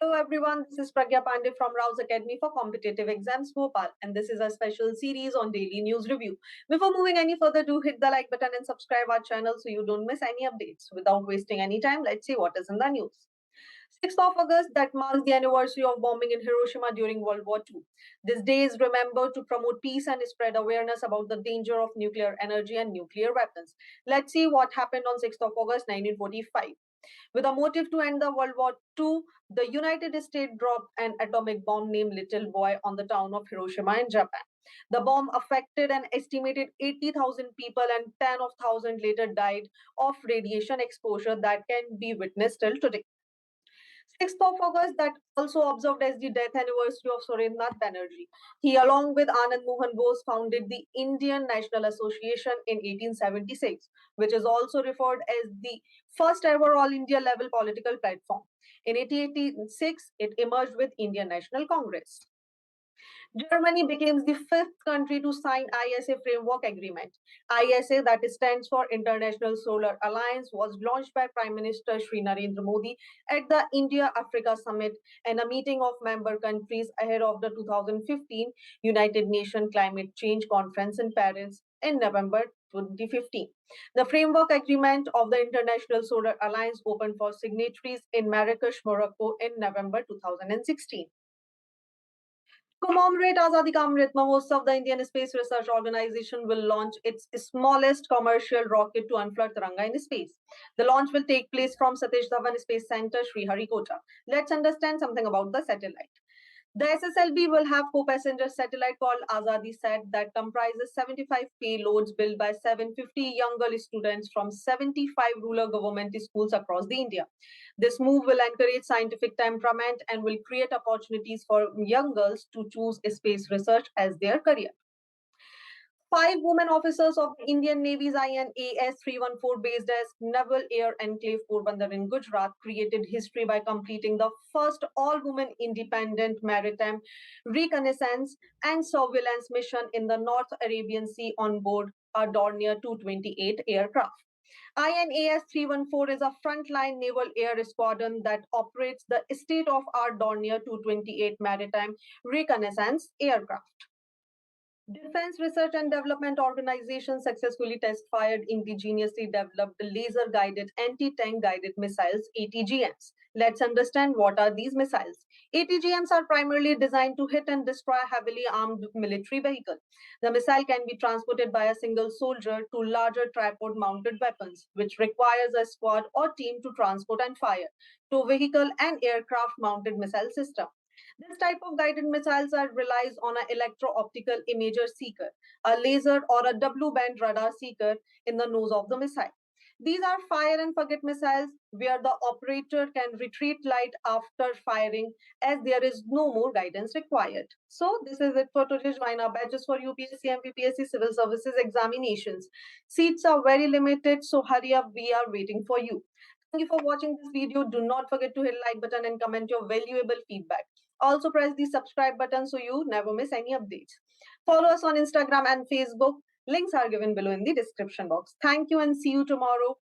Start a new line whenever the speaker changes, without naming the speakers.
Hello everyone, this is Pragya Pandey from RAO'S Academy for Competitive Exams Bhopal, and this is a special series on daily news review. Before moving any further, do hit the like button and subscribe our channel so you don't miss any updates. Without wasting any time, let's see what is in the news. 6th of August, that marks the anniversary of bombing in Hiroshima during World War II. This day is remembered to promote peace and spread awareness about the danger of nuclear energy and nuclear weapons. Let's see what happened on 6th of August 1945. With a motive to end the World War II, the United States dropped an atomic bomb named Little Boy on the town of Hiroshima in Japan. The bomb affected an estimated 80,000 people and 10,000 later died of radiation exposure that can be witnessed till today. 6th of August, that also observed as the death anniversary of Surendranath Banerjee. He, along with Anand Mohan Bose, founded the Indian National Association in 1876, which is also referred as the first ever all India level political platform. In 1886, it emerged with Indian National Congress. Germany became the fifth country to sign ISA Framework Agreement. ISA, that stands for International Solar Alliance, was launched by Prime Minister Shri Narendra Modi at the India-Africa Summit and a meeting of member countries ahead of the 2015 United Nations Climate Change Conference in Paris in November 2015. The framework agreement of the International Solar Alliance opened for signatories in Marrakesh, Morocco in November 2016. Commemorate Azadi Ka Amrit Mahotsav, the Indian Space Research Organization will launch its smallest commercial rocket to unfurl Tiranga in space. The launch will take place from Satish Dhawan Space Center, Sriharikota. Let's understand something about the satellite. The SSLB will have co-passenger satellite called Azadi Sat that comprises 75 payloads built by 750 young girl students from 75 rural government schools across the India. This move will encourage scientific temperament and will create opportunities for young girls to choose space research as their career. 5 women officers of the Indian Navy's INAS 314 based as Naval Air Enclave Porbandar in Gujarat created history by completing the first all-women independent maritime reconnaissance and surveillance mission in the North Arabian Sea on board a Dornier 228 aircraft. INAS 314 is a frontline naval air squadron that operates the state-of-art Dornier 228 maritime reconnaissance aircraft. Defense Research and Development Organization successfully test-fired indigenously developed laser-guided anti-tank guided missiles, ATGMs. Let's understand what are these missiles. ATGMs are primarily designed to hit and destroy heavily armed military vehicles. The missile can be transported by a single soldier to larger tripod-mounted weapons, which requires a squad or team to transport and fire, to vehicle and aircraft-mounted missile system. This type of guided missiles relies on an electro-optical imager seeker, a laser or a W-band radar seeker in the nose of the missile. These are fire and forget missiles where the operator can retreat light after firing as there is no more guidance required. So this is it for today. Join our batches for UPSC MPPSC Civil Services Examinations. Seats are very limited, so hurry up. We are waiting for you. Thank you for watching this video. Do not forget to hit like button and comment your valuable feedback. Also press the subscribe button so you never miss any updates. Follow us on Instagram and Facebook. Links are given below in the description box. Thank you and see you tomorrow.